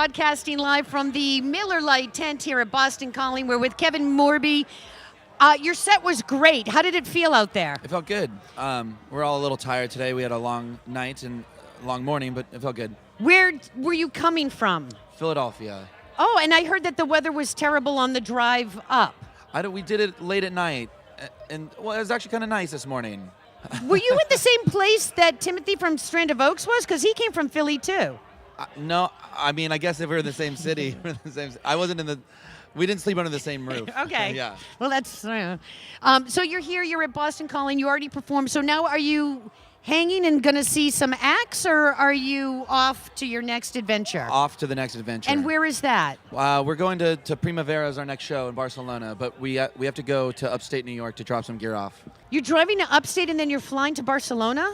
broadcasting live from the Miller Lite tent here at Boston Calling. We're with Kevin Morby. Your set was great. How did it feel out there? It felt good. We're all a little tired today. We had a long night and a long morning, but it felt good. Where were you coming from? Philadelphia. Oh, and I heard that the weather was terrible on the drive up. We did it late at night, and well, it was actually kind of nice this morning. Were you in the same place that Timothy from Strand of Oaks was? Because he came from Philly, too. No, I mean, I guess if we were in the same city, I wasn't in the. We didn't sleep under the same roof. Okay. Yeah. Well, that's. So you're here. You're at Boston Calling. You already performed. So now, are you hanging and going to see some acts, or are you off to your next adventure? Off to the next adventure. And where is that? We're going to Primavera as our next show in Barcelona, but we have to go to upstate New York to drop some gear off. You're driving to upstate and then you're flying to Barcelona?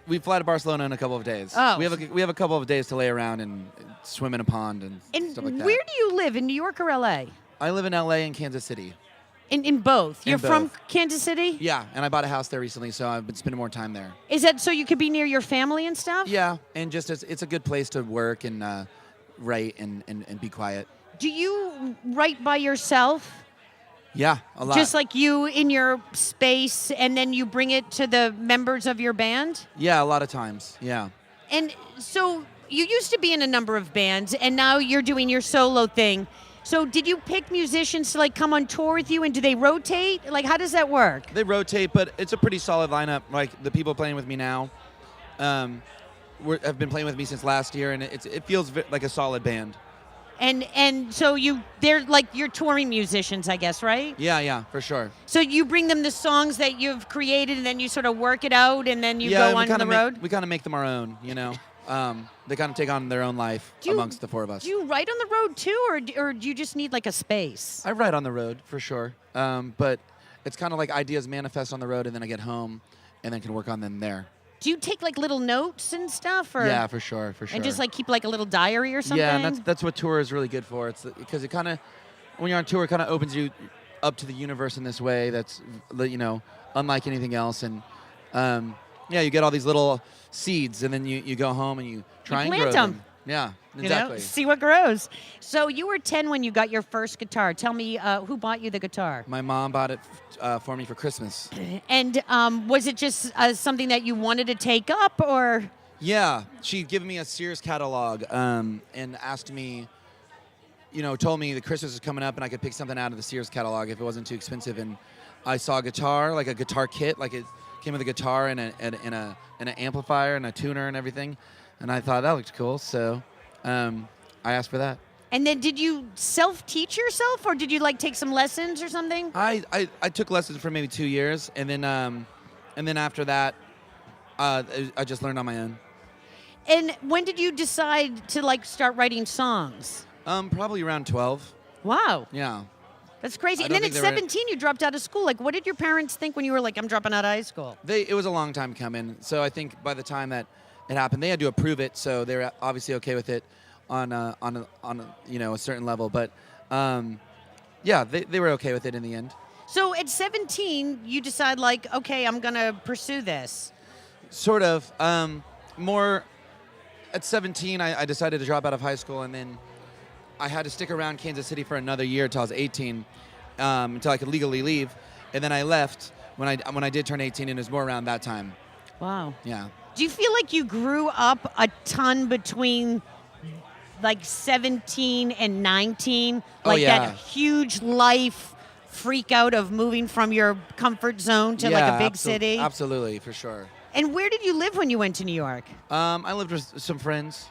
We fly to Barcelona in a couple of days. Oh. We have a couple of days to lay around and swim in a pond and stuff like that. Where do you live, in New York or LA? I live in LA and Kansas City. In both? You're both. from Kansas City? Yeah, and I bought a house there recently, so I've been spending more time there. Is that so you could be near your family and stuff? Yeah, and just it's a good place to work and write and be quiet. Do you write by yourself? Yeah, a lot. Just like you in your space, and then you bring it to the members of your band? Yeah, a lot of times, yeah. And so you used to be in a number of bands, and now you're doing your solo thing. So did you pick musicians to like come on tour with you, and do they rotate? Like, how does that work? They rotate, but it's a pretty solid lineup. Like the people playing with me now have been playing with me since last year, and it feels like a solid band. And so they're like your touring musicians, I guess, right? Yeah, for sure. So you bring them the songs that you've created, and then you sort of work it out, and then you go on the road? We kind of make them our own, you know. They kind of take on their own life amongst the four of us. Do you write on the road too, or do you just need like a space? I write on the road, for sure. But it's kind of like ideas manifest on the road, and then I get home and then can work on them there. Do you take like little notes and stuff? Or? Yeah, for sure. And just like keep like a little diary or something? Yeah, and that's what tour is really good for. It's because it kind of, when you're on tour, it kind of opens you up to the universe in this way that's, you know, unlike anything else. And you get all these little seeds, and then you go home and you try and grow them. Yeah, exactly. You know, see what grows. So you were 10 when you got your first guitar. Tell me, who bought you the guitar? My mom bought it for me for Christmas. And was it just something that you wanted to take up, or? Yeah, she'd given me a Sears catalog and asked me, you know, told me that Christmas was coming up and I could pick something out of the Sears catalog if it wasn't too expensive. And I saw a guitar, like a guitar kit, like it came with a guitar and an amplifier and a tuner and everything. And I thought that looked cool, so I asked for that. And then did you self-teach yourself, or did you like take some lessons or something? I took lessons for maybe 2 years, and then after that, I just learned on my own. And when did you decide to like start writing songs? Probably around 12. Wow. Yeah. That's crazy. And then at 17, you dropped out of school. Like, what did your parents think when you were like, I'm dropping out of high school? It was a long time coming. So I think by the time that it happened, they had to approve it. So they were obviously okay with it on a certain level. But they were okay with it in the end. So at 17, you decide like, okay, I'm gonna pursue this. Sort of. More at 17, I decided to drop out of high school, and then I had to stick around Kansas City for another year until I was 18, until I could legally leave, and then I left when I did turn 18, and it was more around that time. Wow. Yeah. Do you feel like you grew up a ton between like 17 and 19? Like that huge life freak out of moving from your comfort zone to like a big city? Absolutely, for sure. And where did you live when you went to New York? I lived with some friends.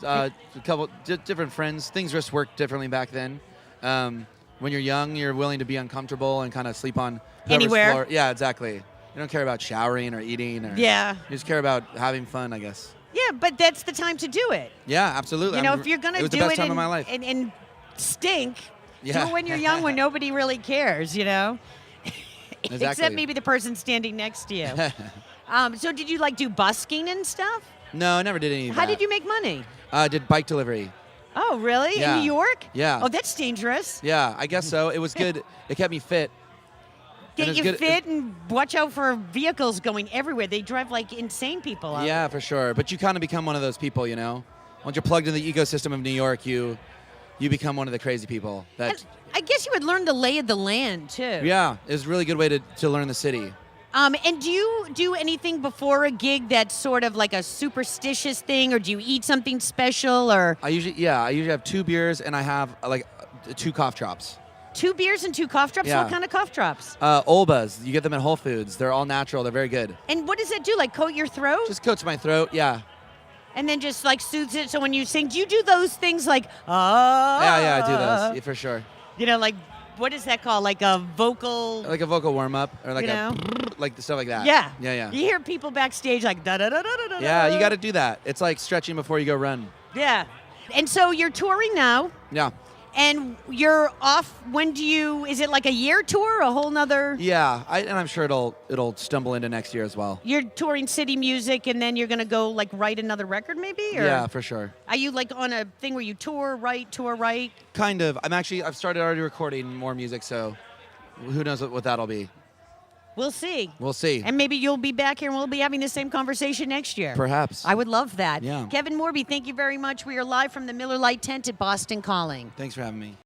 A couple different friends. Things just worked differently back then. When you're young, you're willing to be uncomfortable and kind of sleep on anywhere. Floor. Yeah, exactly. You don't care about showering or eating. You just care about having fun, I guess. Yeah, but that's the time to do it. Yeah, absolutely. You know, if you're going to do it the best time of my life. And stink, do it when you're young when nobody really cares, you know? Exactly. Except maybe the person standing next to you. So did you like do busking and stuff? No, I never did any of that. How did you make money? I did bike delivery. Oh, really? Yeah. In New York? Yeah. Oh, that's dangerous. Yeah, I guess so. It was good. It kept me fit. Get you fit and watch out for vehicles going everywhere. They drive like insane people out. Yeah, for sure. But you kind of become one of those people, you know? once you're plugged in the ecosystem of New York, you become one of the crazy people. That I guess you would learn the lay of the land too. Yeah, it's a really good way to learn the city. And do you do anything before a gig that's sort of like a superstitious thing, or do you eat something special, or? I usually have 2 beers and I have like 2 cough drops. 2 beers and 2 cough drops? Yeah. What kind of cough drops? Olbas. You get them at Whole Foods. They're all natural. They're very good. And what does that do? Like coat your throat? Just coats my throat. Yeah. And then just like soothes it. So when you sing, do you do those things like, Yeah, I do those for sure. You know, like, what is that called? Like a vocal. Like a vocal warm up or like like stuff like that. Yeah. Yeah. You hear people backstage like da da da da da da. Yeah, you got to do that. It's like stretching before you go run. Yeah. And so you're touring now. Yeah. And you're off. When do you? Is it like a year tour? A whole nother? Yeah, and I'm sure it'll stumble into next year as well. You're touring city music, and then you're gonna go like write another record, maybe? Or Yeah, for sure. are you like on a thing where you tour, write? Kind of. I've started already recording more music, so who knows what that'll be. We'll see. We'll see. And maybe you'll be back here and we'll be having the same conversation next year. Perhaps. I would love that. Yeah. Kevin Morby, thank you very much. We are live from the Miller Lite tent at Boston Calling. Thanks for having me.